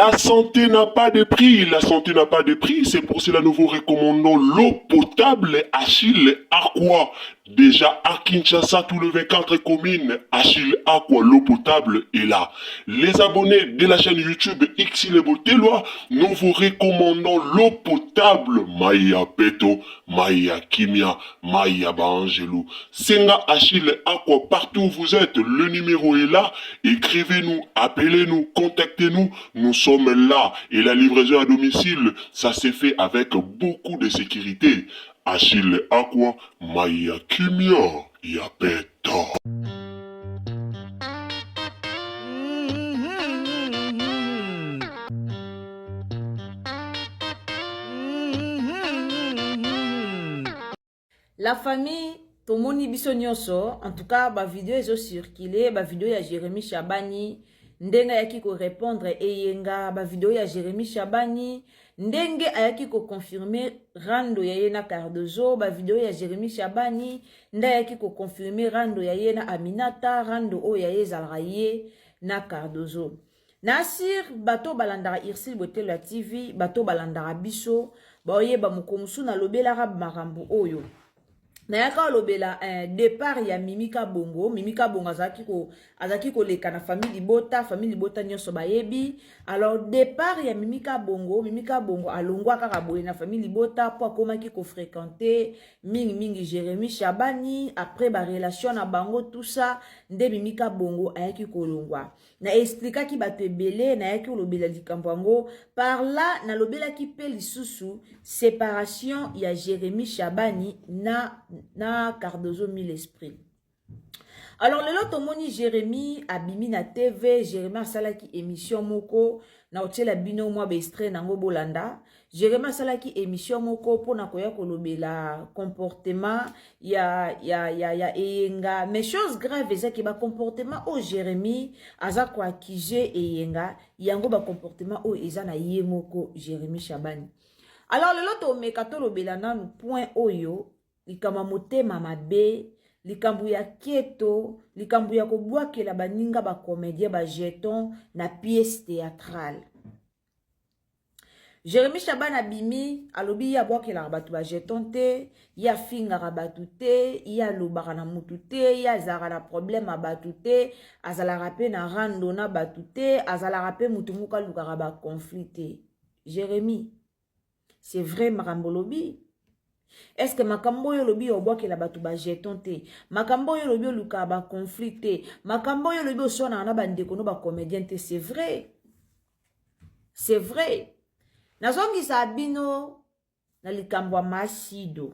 La santé n'a pas de prix, la santé n'a pas de prix, c'est pour cela que nous vous recommandons l'eau potable Achille Aqua. Déjà à Kinshasa, tout le 24 communes, Achille Aqua, l'eau potable est là. Les abonnés de la chaîne YouTube Xile Botelwa, nous vous recommandons l'eau potable Maya Peto, Maya Kimia, Maya Bangelou. Senga Achille Aqua, partout où vous êtes, le numéro est là. Écrivez-nous, appelez-nous, contactez-nous. Nous sommes là et la livraison à domicile, ça s'est fait avec beaucoup de sécurité. Achille Aqua, Maya Kimia, Yapeta. La famille tomoni biso nyonso, en tout cas ba vidéo ezo circuler, ba vidéo ya Jérémy Chabani ndenge ayaki ko répondre eyenga, ba vidéo ya Jérémy Chabani ndenge ayaki ko confirmer rando ya yena Cardozo, ba vidéo ya Jérémy Chabani ndenge ayaki ko confirmer rando ya yena Aminata, rando o ya Yezalraye na Cardozo. Nasir bato balandara Irsil Botelwa TV, bato balandara biso, ba oyeba mukomusu na lobela makambo oyo. Nayaka lobela départ ya Mimika Bongo azaki ko leka na famille Libota nyonso bayebi. Alors départ ya Mimika Bongo alongwa kaka boye na famille Libota po akomaki ko fréquenter mingi Jérémy Chabani après ba relation na bango tout ça nde Mimika Bongo ayaki ko longwa. Na expliquer ki bato ebele na yaki lobela likambo yango par là na lobela ki pe lisusu séparation ya Jérémy Chabani na Cardozo mille esprit. Alors le lot tomoni Jérémy abimi na TV, Jérémy asalaki émission moko na otela bino mwa bestre nango bolanda. Jérémy asalaki émission moko pona koya kolobela comportement ya eyenga. Mais chose grave ezaki ba comportement o Jérémy aza ko akije eyenga yango ba comportement o eza na ye moko Jérémy Chabani. Alors le lot omeka to lobela nanu point oyo likama motema mabe, likambu ya keto, likambu ya kobwakela baninga ba comédien ba jeton na pièce théâtrale. Jérémy Chabani abimi alobi ya bwakela batu ba jeton te, ya finga batu te, ya lobaka na mutu te, ya zara na problème batu te, azala rapé na rando na batu te, azala rapé mutu muka lukaka ba conflit te. Jérémy, c'est vrai makambo lobi? Est-ce que makambo yo lobi obwakela batu ba jeton te? Makambo yo lobi luka ba conflit te? Makambo yo lobi osona na bandeko no ba comédien te? C'est vrai. C'est vrai. Nazongi sa bino na likambo ya masido.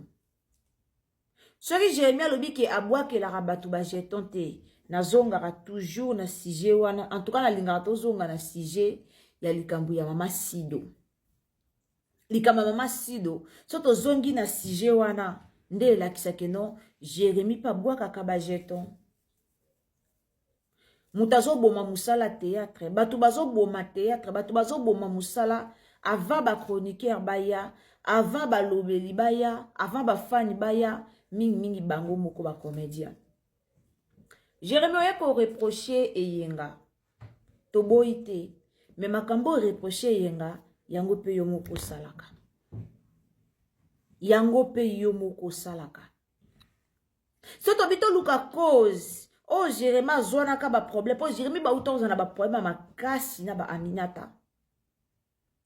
Soki Jérémy lobi ke abwakela batu ba jeton te, nazongaka toujours na sujet wana. En tout cas na lingaka tozonga na sujet ya likambo ya mama Sido. Likama mama Sido, soto zongi na sujet wana, nde lakisake non, Jérémy pa bwaka kaba jeton. Mutazo boma musala théâtre, batu bazo boma théâtre, batu bazo boma musala, avant ba chroniqueur baya, avant ba lobeli baya, avant ba fan baya, mingi bango moko ba comédien. Jérémy oya ko reprocher eyenga, toboite, mais makambo reprocher eyenga, yango pe yo moko salaka. Yango pe yo moko salaka. Soto bito luka cause. Oh Jérémy azwana ka ba problème. Oh Jérémy ba utonza na ba problème makasi na ba Aminata.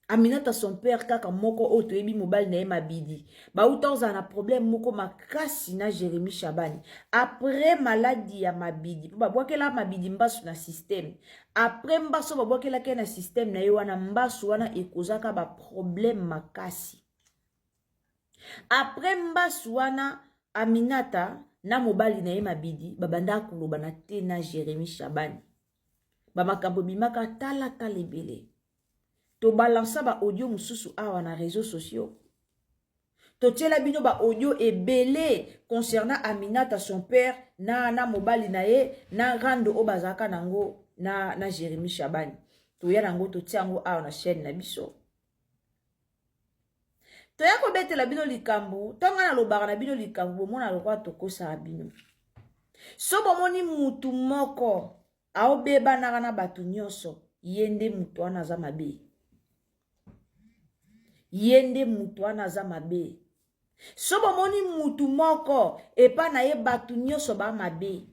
Aminata son père kaka moko oto ebi mobile na ema bidi. Ba utonza na problème moko makasi na Jérémy Chabani. Après maladie ya mabidi. Ba bwakela mabidi mbasu na système. Après mbaso ba bwakela ke na système na yo wana mbasu wana ekozaka ba problème makasi. Après mbasu wana Aminata na mobali na ema bidi babanda kuloba na te na Jérémy Chabani. Ba makambo bimaka tala lebele. To balansa ba audio mususu awa na réseaux sociaux. To tiela bino ba audio ebele concernant Aminata son père na mobali na ye na rando obazaka nango na Jérémy Chabani. To ya nango to tiango awa na chaîne na biso. To ya ko betela bino likambo, tonga na lobaka na bino likambo mona lokwa tokosa bino. So bomoni mutu moko aobeba na batu nyonso yende mutu wana za mabe. Yende mutu wana aza mabe. Sobo moni mutu moko epa na ye batu nyoso ba mabe.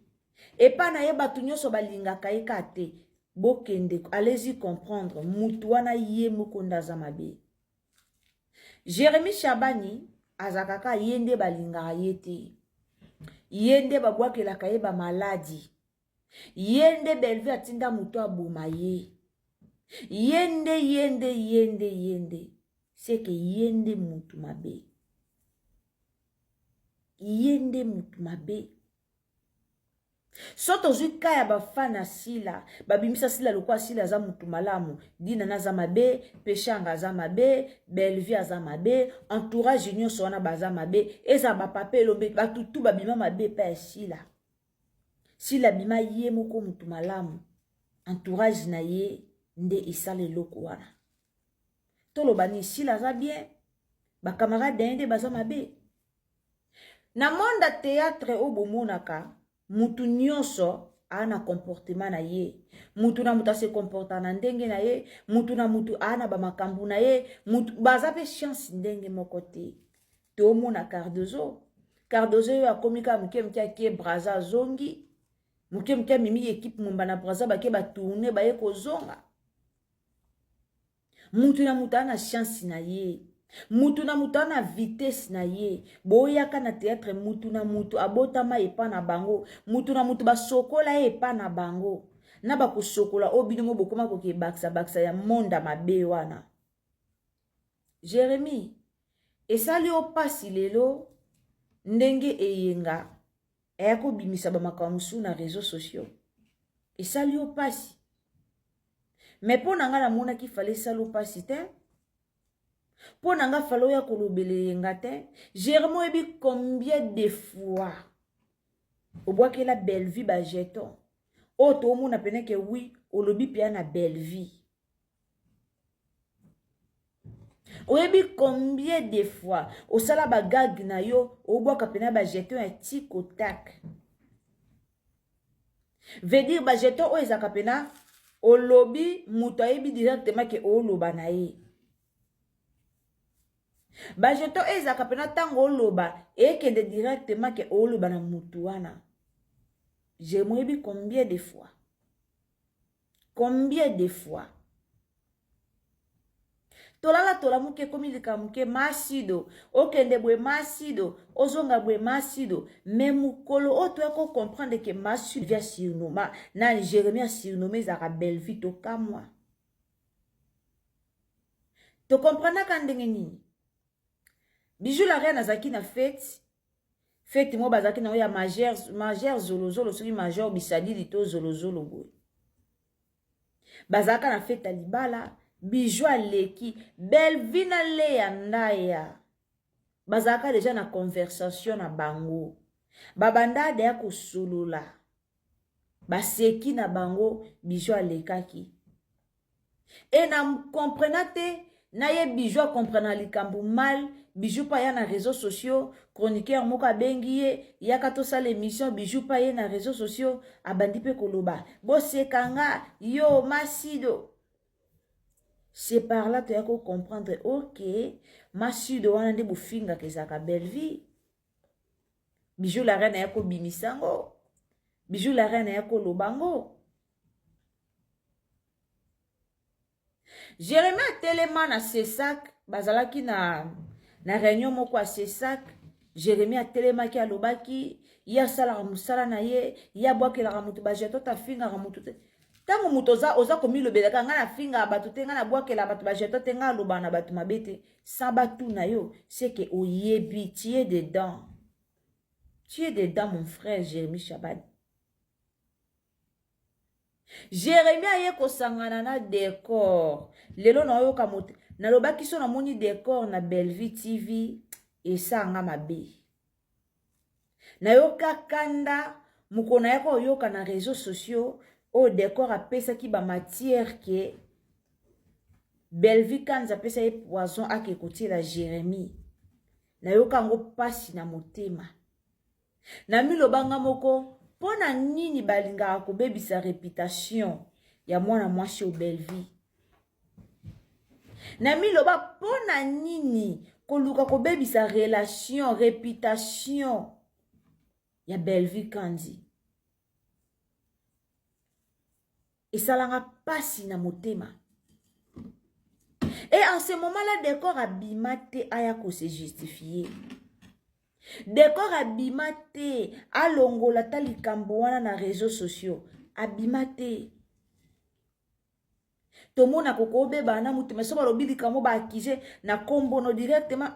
Epa na ye batu nyoso balingaka ye kate. Bokende, allez-y comprendre. Mutu wana ye moko ndaza mabe. Jérémie Chabani azakaka yende balingaka yete. Yende babwakelaka ye ba maladi. Yende Bellevue atinda mutu abuma ye. Yende. C'est que yende mutu mabe. Yende mutu mabe. Soto zui kaya bafana sila. Babimisa sila lokwa sila za mutu malamu. Dina na za mabe. Peshanga za mabe. Bellevue za mabe. Entourage union sona baza mabe. Eza bapape lombe. Batutu babima mabe pa sila. Sila bima ye moko mutu malamu. Entourage na ye. Nde isale loko wana. Tolo bani sila za bien. Ba camarade dende baza mabe. Na monde théâtre obomonaka. Mutu nyonso ana comportement na ye. Mutu na mutu se comporta na ndenge na ye. Mutu na mutu ana ba makambu na ye. Mutu baza pe chance ndenge moko te. To mona Cardozo. Cardozo yo akomika mke akie braza zongi. Mke mimi équipe mumba na braza bake ba tourner ba ye kozonga. Mutu na mutu ana chance na ye. Mutu na mutu ana vitesse na ye. Boyaka na théâtre mutu na mutu abotama epa na bango. Mutu na mutu basokola epa na bango. Na bako sokola obino mo bokoma koke baksa ya monda mabe wana. Jérémie, esali opasi lelo ndenge eyenga eyako bimisa ba makamusu na réseaux sociaux. Esali opasi. Mais pour nanga na mona ki fallait salo pasi te. Pour nanga falo ya kolobele yenga te. Jérémie ebi combien de fois au bois que la belle vie ba jeton. O to mona pene ke oui, o lobi pia na belle vie. O ebi combien de fois au sala ba gag na yo, o bois ka pena ba jeton un tic au tac. Veut dire ba jeton o ezaka pena o lobby mutaebi directement ke o loba na ye. Ba jeto ezaka pena tango o loba e kende directement ke o loba na mutuana. Je mwebi combien de fois? Combien de fois? Tola muke komilika muke masido. Okende bwe masido. Ozonga bwe masido. Mais mukolo oto eko comprendre que masido via surnommé. Na Jérémie a surnommé zaka Bellevue to kamwa. To comprendre kandenge nini? Bijou la reine azaki na fête. Fête mo bazaki na oya majeur zolozolo soki majeur bisadi lito zolozolo boy. Bazaka na fête alibala. Bijou aleki. Bellevue na le ya ndaya. Bazaka déjà na conversation na bango. Babanda de ya kosolola. Baseki na bango. Bijou alekaki. Et na comprenate. Na ye Bijou a comprena likambu mal. Bijou pa ya na réseaux sociaux. Chroniqueur moka bengi ye. Yaka to sa l'émission. Bijou pa ye na réseaux sociaux. Abandi pe koloba. Bo sekanga. Yo masido. C'est par là que tu as comprendre. Ok. Masido wana nde bufinga kezaka Bellevue. Bijou la reine yako bimisango. Bijou la reine yako lobango. Jérémie atelema na sesak. Bazalaki na réunion moko a sesak. Jérémie atelema ki alobaki. Ya sala musala na ye. Ya boake la ramutu. Bajeto ta finga ramutu. Tango muto oza komi lobelaka nga na finga batu te nga na boake la batu bajeto te nga loba na batu mabete. Sa batu na yo. C'est que oyebi. Tu es dedans. Tu es dedans mon frère Jérémie Chabani. Jérémie aye kosangana na décor. Lelo na yo kamote. Na lobaki so na moni décor na Bellevue TV. Et ça nga mabe. Na yo kakanda. Mukona yako yoka na réseaux sociaux. O décor a pesa ki ba matière ke. Bellevue kanza pesa ye poison ake koti la Jérémie. Na yo kango pasi na motema. Na milobanga moko. Pona nini balinga akobebisa réputation ya mwana mwasi o Bellevue. Na miloba pona nini koluka kobebisa relation, réputation ya Belleville Kandi. Esalanga pasi na motema. Et en ce moment-là, décor abimate aya ko se justifier. Décor abimate alongola talikambo wana na réseaux sociaux. Abimate. Tomona koko beba na mutema so balobi likambo ba accuser na kombo no directement.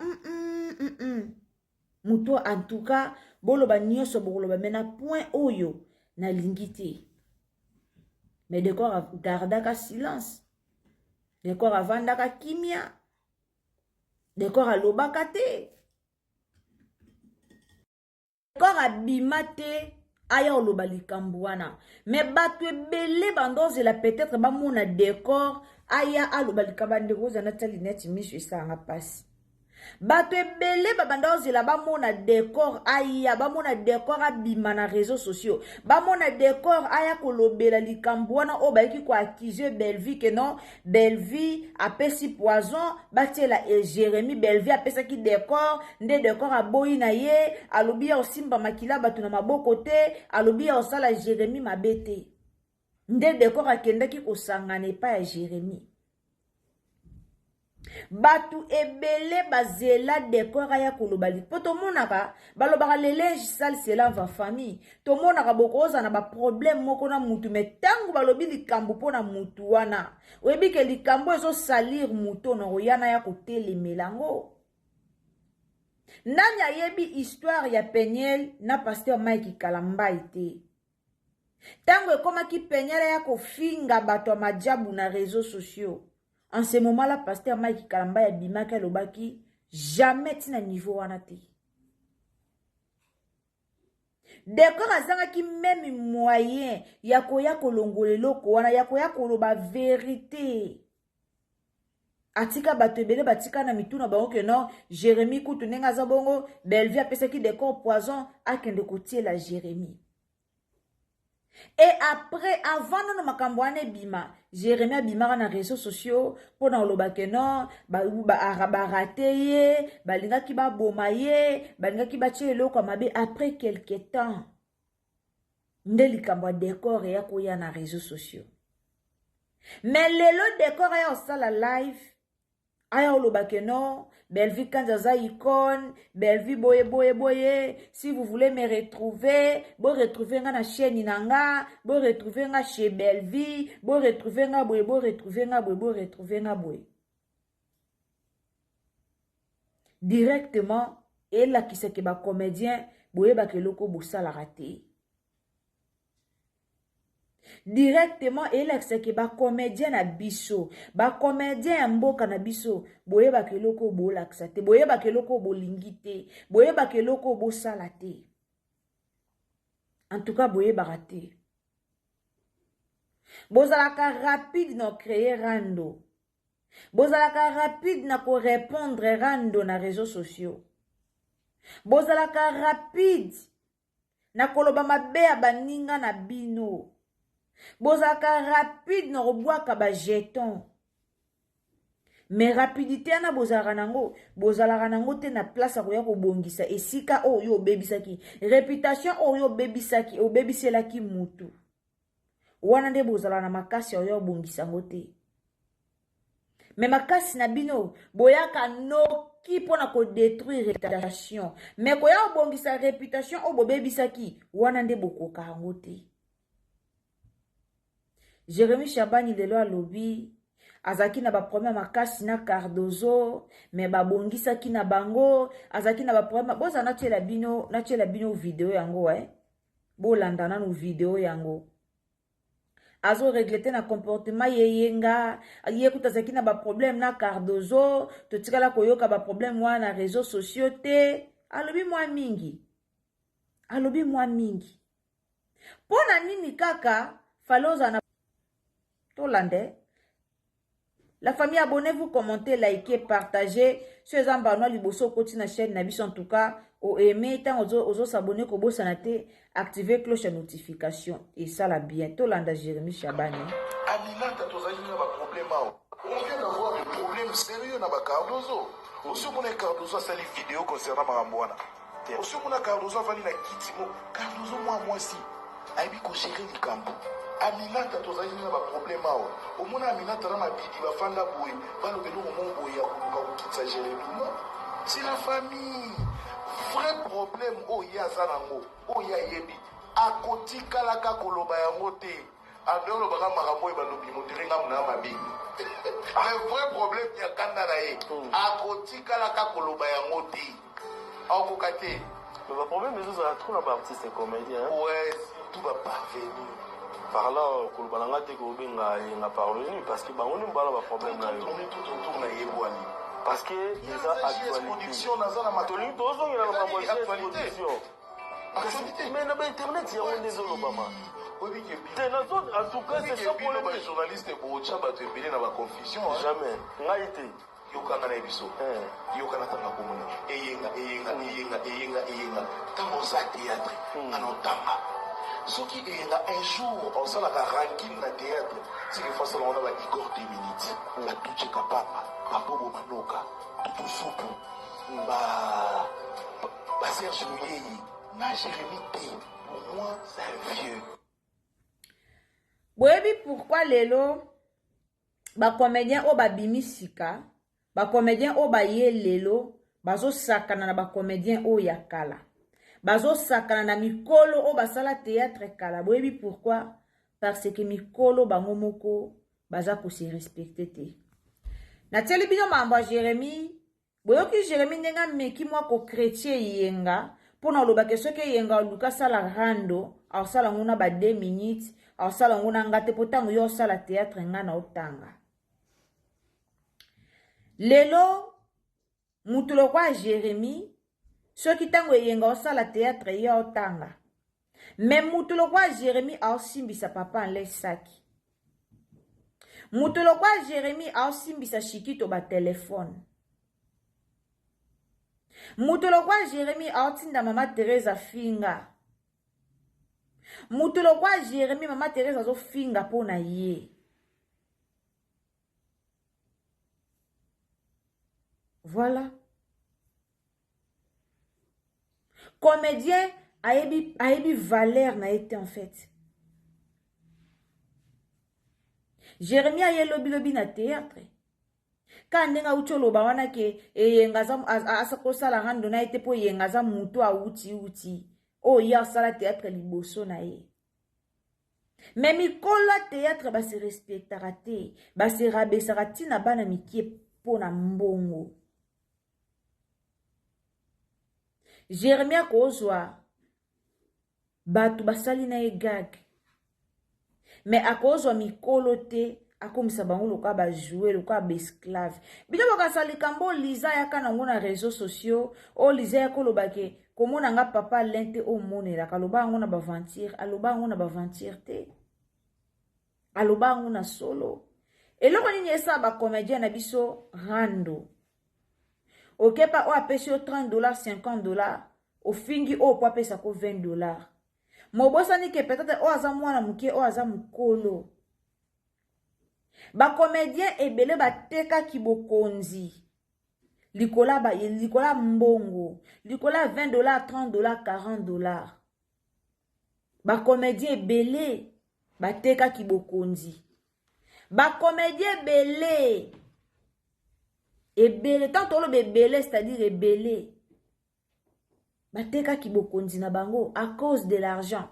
Muto en tout cas boloba nyoso boloba mena point oyo na lingité. Mais décor gardaka silence. Décor avandaka kimia. Décor alobaka te. Décor abimate aya oloba likambo wana. Mais bato ebele bandozela peut-être ba mona décor aya aloba likambo ndeko za natali neti miso esanga pasi. Bato ebele babandozela ba mona décor aya ba mona décor abima na réseaux sociaux. Ba mona décor aya kolobela likambo wana o ba ki ko accuser Belleville que non Belleville apesi poison batiela et Jérémy Belleville apesa ki décor nde décor aboyi na ye alobi ya osimba makila bato na maboko te alobi ya osala Jérémy mabete nde décor akendaki kosangana pa ya Jérémy. Batu ebele bazela décor aya kolobali. Po to monaka balobaka le linge sale c'est là va famille. To monaka bokoza na ba problème moko na mutu metangu balobi likambo pona mutu wana. Oyebi ke likambo ezo salir mutu no yana ya kotele melango. Nani ayebi histoire ya Peniel na pasteur Mike Kalamba ite. Tango ekomaki Peniel ya kofinga bato majabu na réseaux sociaux. En ce moment-là, pasteur Mike Kalamba ya bimaka lobaki jamais tina niveau wana te. Décor azanga ki même moyen ya koya kolongolelo ko wana ya koya koloba vérité. Atika bato ebele batika na mituna bango ke non Jérémy kutu nenga za bongo Belleville apesaki décor poison akende kotie la Jérémy. Et après, avant de makambo ane bima, Jérémy abimaka na réseaux sociaux pour na oloba ke non, ba rateye, ba linga ki ba bomaye, ba linga ki ba tie eloko mabe après quelque temps. Nde likambo décor ya koya na réseaux sociaux. Mais lelo décor ya osala live, aya oloba ke non, Belleville Kanzaza icône, Belleville boye, si vous voulez me retrouver, bo retrouver nga na chaîne nanga, bo retrouver nga chez Belleville, bo retrouver nga boye, bo retrouver nga boye. Directement, et là qui c'est que ba comédien, boye ba ke loko bosala raté. Directement elexe ke ba comédien na biso ba comédien mboka na biso boye ba keloko bo laksa te boye ba keloko bo lingite boye ba keloko bo salate en tout cas boye ba raté bozalaka rapide na créer rando bozalaka rapide na ko répondre rando na réseaux sociaux bozalaka rapide na koloba mabe ya baninga na bino bozaka rapide na robwaka ba jeton. Mais rapidité na bozalaka nango te na place ya koya kobongisa esika oyo obebisaki réputation oyo obebisaki obebiselaki mutu wana nde bozala na makasi oyo obongisa ngo te. Mais makasi na bino boyaka noki pona ko détruire réputation mais koya obongisa réputation oyo bobebisaki wana nde bokoka ngo te. Jérémy Chabani lelo alobi azaki na ba problème makasi na Cardozo mais ba bongisa ki na bango azaki na ba problème boza na tiela bino vidéo yango bolanda na no vidéo yango azo regretter na comportement yeyenga yekuta azaki na ba problème na Cardozo to tikala koyoka ba problème wana na réseaux sociaux te alobi mwa mingi pona nini kaka faloza na Tolande. La famille, abonnez-vous, commentez, likez, partagez. Ceux en bas, liboso koti na chaîne Nabis en tout cas. Au aimer, tant aux s'abonner, kobo sanate, activez cloche de notification. Et ça la bientôt, Landa Jérémy Chabani. Alimenta, tu as problème. On vient d'avoir un problème sérieux na ba Cardozo. Aussi mon Cardozo a sali vidéo concernant Marambouana. Aussi mon Cardozo a vali na kitimo. Cardozo moi si. Aibi ko gérer du campo. Aminata tozali na ba problème awa. Au mona Aminata na mabidi ba fanda boy. Ba lo belo mo boy ya ko kitsa gérer non. C'est la famille. Vrai problème o ya zanango. O ya yebi. Akoti kalaka koloba yango te. Andolo baka makambo e balobi motirenga muna mabi. Le vrai problème ya kanda na ye. Akoti kalaka koloba yango te. Okokate. Mais le problème c'est ça trop na artiste et comédien. Ouais, tout va parvenir. Par là kolobalanga te ko benga nga parvenir parce que bango ni mbala ba problème na yo. Tout na yebwani. Parce que les actualités production naza na matoli tozo ngela na mambo ya actualité. Actualité. Mais na ba internet ya on désolé Obama. Oui, bien. En tout cas, c'est ça pour les journalistes pour Tchaba te payer dans la confusion. Jamais. Ngaïté. Yokanga na ebiso. Yokana tanga komona. Eyenga. Tango za théâtre. Anotanga. Ce qui est là un jour, on s'en a ranking na théâtre. C'est que face à l'on a la Igor 2 minutes. La touche kapapa. Babobo manoka. Tout soupe. Ba Serge Mouyei. Na Jérémy T. Pour moi, c'est un vieux. Boyebi pourquoi lelo ba comédien o ba bimisika ba comédien o ba ye lelo bazo sakana na ba comédien o ya kala bazo sakana na mikolo o ba sala théâtre kala. Boyebi pourquoi? Parce que mikolo bango moko baza ko se respecter te. Na teli bino mamba Jérémy boyoki Jérémy ndenga meki mwa ko chrétien yenga pona loba ke soke yenga luka sala rando au sala nguna ba 2 minutes au sala nguna ngate potango yo sala théâtre ngana otanga. Lelo mutulo kwa Jérémy soki tango yenga o sala théâtre yo otanga. Mais mutulo kwa Jérémy au simbisa papa en lesaki. Mutulo kwa Jérémy au simbisa shikito ba téléphone. Mutulo kwa Jérémy au tinda mama Teresa finga. Mutulo kwa Jérémy mama Teresa zo finga pona ye. Voilà. Comédien ayebi valeur na été en fait. Jérémy aye lobi na théâtre. Quand ndenga ucholo ba wana ke yenga za asako sala rando na été po yenga za mutu a uti. Oh, ya sala théâtre liboso na ye. Mais mikola théâtre ba se respectera te, ba se rabesara tina bana mikie pona mbongo. Jérémie kozwa batu basali na ye gag. Mais akozwa mikolo te akomisa bango loka ba jouer loka ba esclave. Bino bakasali kambo liza yaka nango na réseaux sociaux, o liza yakoloba ke komona nga papa lente o monela kaloba ngo na baventir, aloba ngo na baventir te. Aloba ngo na solo. Eloko nini esa ba comédien na biso rando. Okepa o apesi o $30, $50, o fingi o po apesa ko $20. Mobosa ni ke peut-être o aza mwana mukie o aza mukolo. Ba comédien ebele bateka kibokonzi. Likola mbongo. Likola $20, $30, $40. Ba comédien ebele bateka kibokonzi. Ba comédien ebele. Ebele. Tant on le ebele, c'est-à-dire ebele. Bateka kibokonzi na bango à cause de l'argent.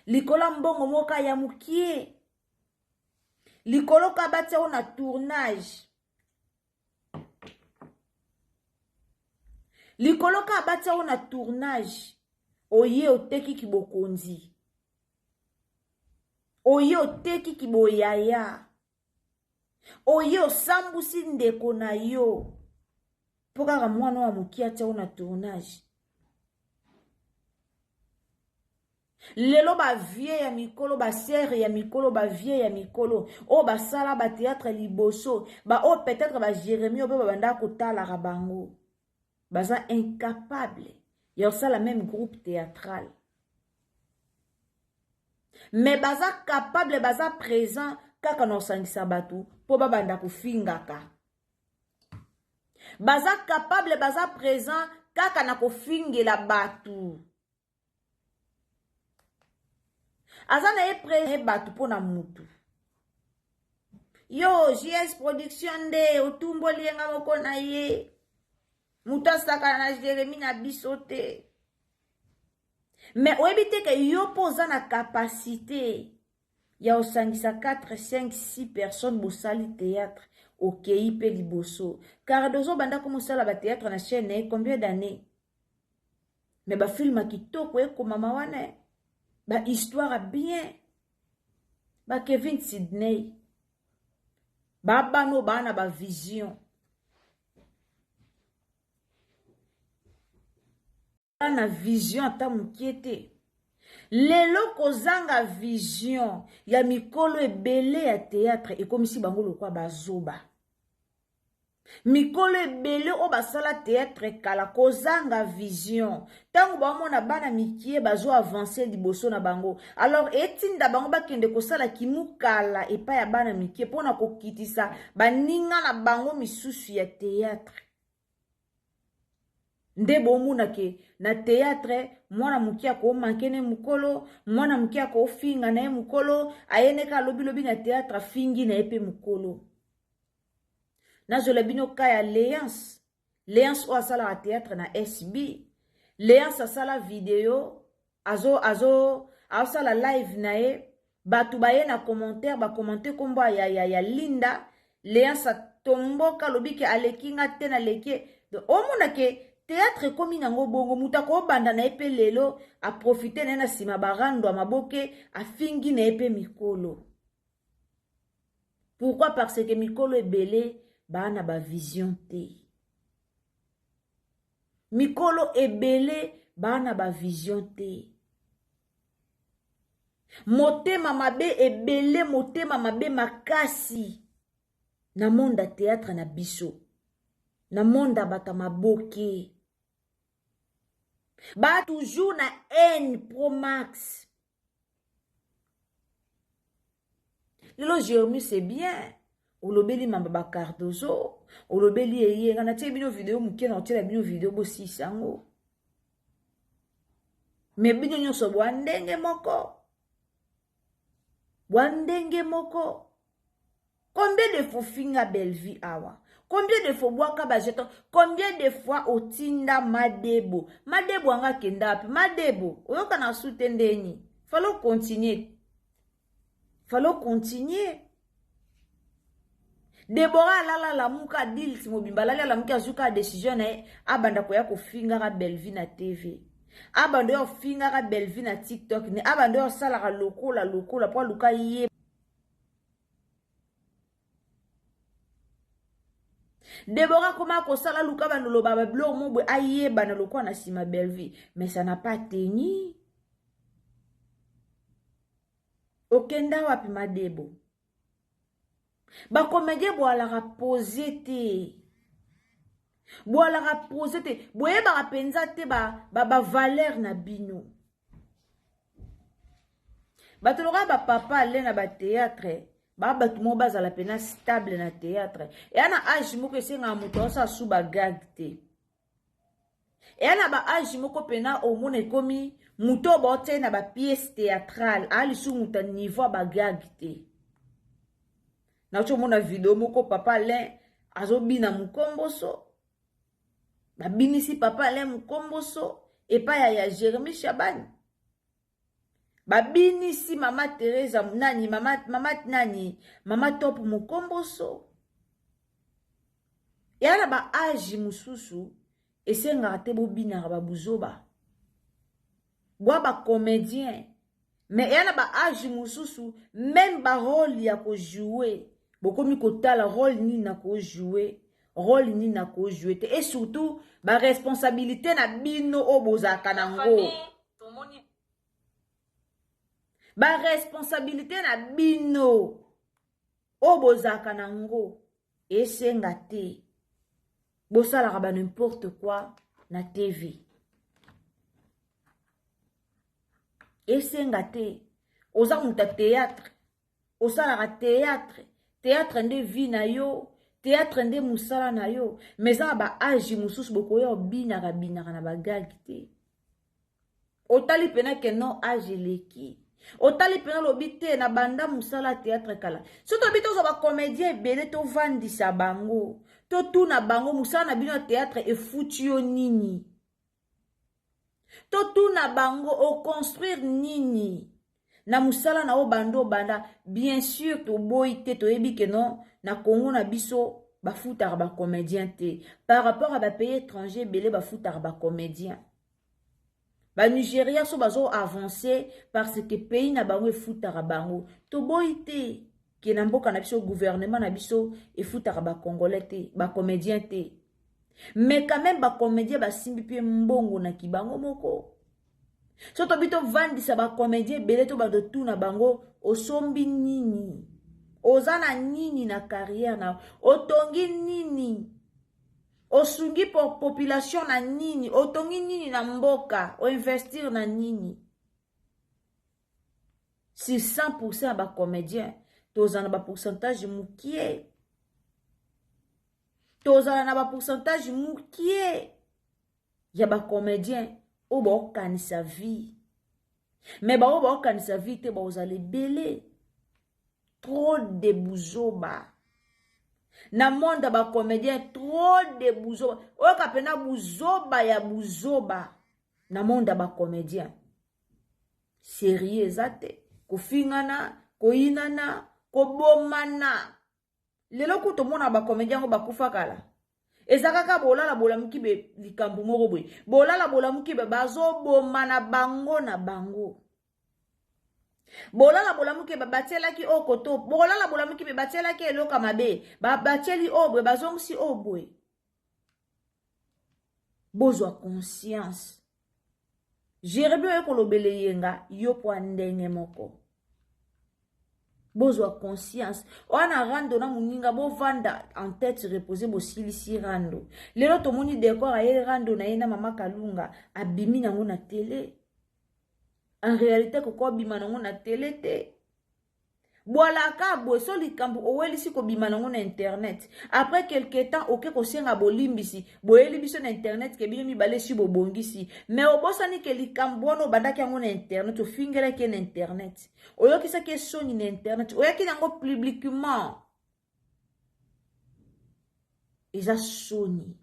Likola mbongo moka ya mukie. Likolo kabatia on a tournage. Likolo kabatia on a tournage. Oye oteki kibokonzi. Oye oteki kiboyaya. Oye osambusi ndeko na yo. Poka mwana wa mukia tia on a tournage. Lelo ba vie ya mikolo ba serre ya mikolo ba vie ya mikolo o ba sala ba théâtre liboso ba o peut-être ba Jérémy o ba banda kotala rabango baza incapable ya sala même groupe théâtral mais baza capable baza présent kaka no sangisa batu po ba banda kufingaka baza capable baza présent kaka na kofingela batu aza na ye pré batu mpona mutu yo JS production nde otumboli yenga moko na ye mutu asaka na Jérémie na biso te mais oyebi te ke yo mpo oza na capacité ya osangisa 4, 5, 6 personnes bosali théâtre okei mpe liboso Cardozo banda komosala bathéâtre na chaîne combien d'années mais bafilma kitoko ekomama wana bahistoire bien Kevin Sydney babano bana bavision na vision ata mokie te lelo kozanga vision ya mikolo ebele ya théâtre ekomisi bango lokwa bazoba mikolo ebele o basala théâtre kala kozanga vision tango bamona bana mikie bazo avancer liboso na bango alors etinda bango bakende kosala kimukala epa ya bana mikie mpona kokitisa baninga na bango misusu ya théâtre nde bomuna ke na théâtre mwana mukia ko mankene mukolo mwana mukia ko finga na ye mukolo ayeneka lobi na théâtre fingi na epe mukolo nazola bino kaya Léance o asala théâtre na SB Léance asala vidéo asala live na ye batu baye na commentaire ba commenter kombo ya Linda Léance tomboka lobi ke alekinga te na leke omona ke théâtre komi nango bongo muta ko banda na epe lelo a profiter na sima barando maboke a fingi na epe mikolo. Pourquoi? Parce que mikolo ebele bana ba vision te. Mikolo ebele bana ba vision te. Motema mabe ebele motema mabe makasi na monde théâtre na biso. Na monde bata maboke. Ba toujours na N Pro Max. Lelo Jérémie c'est bien. Olobeli mamba ba Cardozo. Olobeli eye. Ngana tie bino vidéo muke na tie bino vidéo bo sisango. Me bino nyonso bwandenge moko. Bwandenge moko. Combien de fois finga belle vie awa? Combien de fois boaka bajeton? Combien de fois otinda Madebo? Madebo anga kendapi? Madebo, oyoka na soutendeni. Fallait continuer. Fallait continuer. Deborah lala la muka deal si mobimba lala la muka zuka décision na abanda koya ko finga ka Bellevue na TV. Abanda yo finga ka Bellevue na TikTok ni abanda yo sala ka lokola po luka ye. Deborah comment kosala luka bandolo baba blo mobwe aye bana lokwa na sima Bellevue mais ça n'a pas tenu. Okenda wapi Madebo? Ba comédien boala raposer te. Boala raposer te. Boye ba rapenza te ba valeur na bino. Ba tologa ba papa ale na ba théâtre. Ba tout mo baza la pena stable na théâtre. Et ana âge moko senga muto sa suba gag te. Et ana ba âge moko pena au mone komi muto bote na ba pièce théâtrale ali su muta niveau ba gag te. Na cho mona vidéo moko papa le azobina mukomboso. Ba binisi papa le mukomboso et pa ya Jérémie Chabani. Babini si mama Teresa nani mama top mukomboso. Yana ba âge mususu esenga te bobina ba buzoba. Boa ba comédien. Mais yana ba âge mususu même ba rôle ya ko jouer. Bokomi kotala rôle ni na ko jouer. Rôle ni na ko jouer. Et surtout ba responsabilité na bino obozaka nango. Ba responsabilité na bino obozaka nango esenga te bosala ba n'importe quoi na TV esenga te oza muta théâtre osala théâtre nde vie na yo théâtre nde musala na yo mais eza ba age mosusu bokoya obinaka na bagagi te otali pena ke non age eleki otali pena lobi te na banda musala théâtre kala so tobi tozo bacomédien ebele tovandisa bango totuna bango musala na bino ya théâtre efuti yo nini totuna bango oconstruire nini na musala na o bando banda bien sûr toboyi te toyebi ke non na Congo na biso bafutaka bacomédien te par rapport à bapays étranger ebele bafutaka bacomédien Nigeria so bazo avancer parce que pays na bango efutaka bango toboyi te ke na mboka na biso gouvernement na biso efutaka bacongolais te bacomédien te mais quand même bacomédien basimbi mpe mbongo na kibango moko so tobi tovandisa bacomédien ebele to badotuna bango osombi nini oza na nini na carrière na otongi nini osungi pour population na nini otongi nini na mboka oinvestir na nini si 100% ya bacomédien tozala na bapourcentage mukie tozala na bapourcentage mukie ya bacomédien oyo baokanisa vie mais baoyo baokanisa vie te baozala ebele trop de buzoba na monde ya bacomédien trop de buzoba oyoka pena buzoba ya buzoba na monde ya bacomédien sérieux eza te kofingana koyinana kobomana lelo kutu omona bacomédien ngo bakufa kala eza kaka bolala bolamuki be likambo moko boye bolala bolamuki be bazobomana bango na bango bolala bolamuki be batielaki o koto bolala bolamuki be batielaki eloka mabe batieli obwe bazongisi obwe bozwa conscience jerebi oyo kolobele yenga yo po ndenge moko bozwa conscience wana rando na muninga bovanda en tête reposée bosilisi rando lelo tomoni décor aye rando na ye na mama Kalunga abimi nango na télé en réalité koko bima nango na télé te boalaka boye so likambo owelisi kobima nango na internet après quelque temps oke kosenga bolimbisi boyeli biso na internet ke bino mibale si bobongisi mais obosani ke likambo wana obandaki yango na internet ofingelaki na internet oyokisaki esoni na internet oyaki nango publiquement eza soni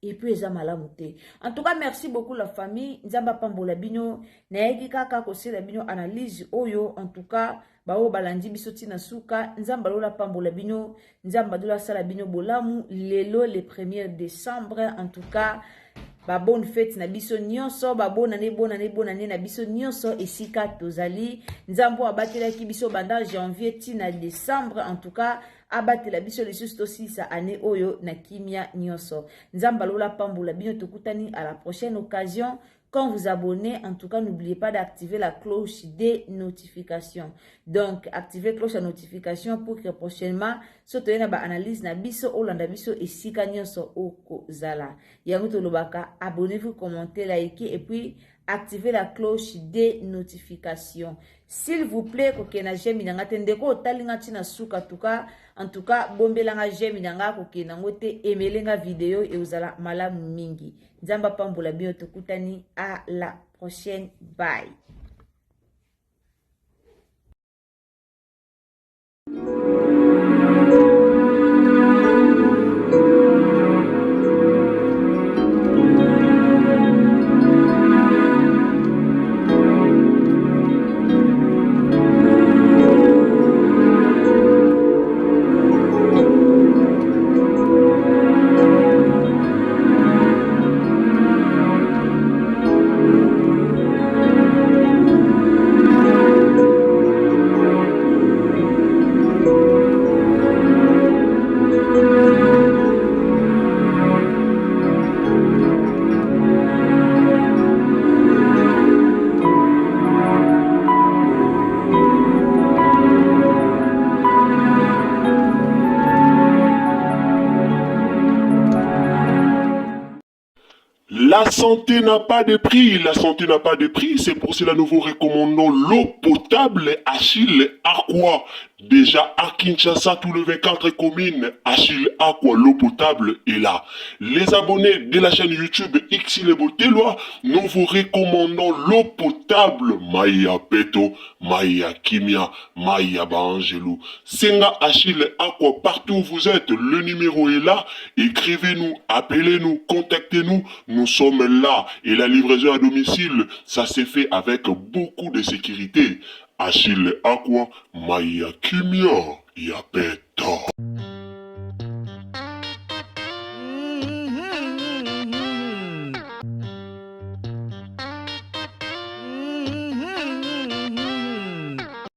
et puis eza malamu te. En tout cas, merci beaucoup la famille. Nzamba pambola bino naeki kaka kosela bino analyse oyo en tout cas bao balandi biso tina suka nzamba lola pambola bino nzamba dola sala bino bolamu lelo le 1er décembre en tout cas ba bonne fête na biso nyonso ba bonne année na biso nyonso esika tozali nzambo abatela ki biso banda janvier tina décembre en tout cas abatela biso lisusu tosisa année oyo na kimia nyonso nzamba lola pambola bino tokutani à la prochaine occasion. Quand vous abonnez, en tout cas, n'oubliez pas d'activer la cloche des notifications. Donc, activez la cloche de notification pour que prochainement, surtout une analyse na biso olanda biso et si kanyoso oko zala. Yanguto lobaka, abonnez-vous, commentez, likez et puis activez la cloche des notifications. S'il vous plaît, kokena j'aime nanga tendeko talinga tina suka tuka. En tout cas, bombelanga j'aime nanga kokena ngote emelenga vidéo et uzala malamu mingi. Nzamba pambola bio tokutani à la prochaine. Bye. La santé n'a pas de prix, la santé n'a pas de prix, c'est pour cela nous vous recommandons l'eau potable Achille Aqua. Déjà à Kinshasa, tout le 24 communes, Achille Aqua, l'eau potable est là. Les abonnés de la chaîne YouTube X les Botelois, nous vous recommandons l'eau potable. Maïa Peto, Maïa Kimia, Maïa Baangelou. Senga Achille Aqua, partout où vous êtes, le numéro est là. Écrivez-nous, appelez-nous, contactez-nous. Nous sommes là. Et la livraison à domicile, ça s'est fait avec beaucoup de sécurité. Achille Aqua, Maïa Kimia, Yapeta.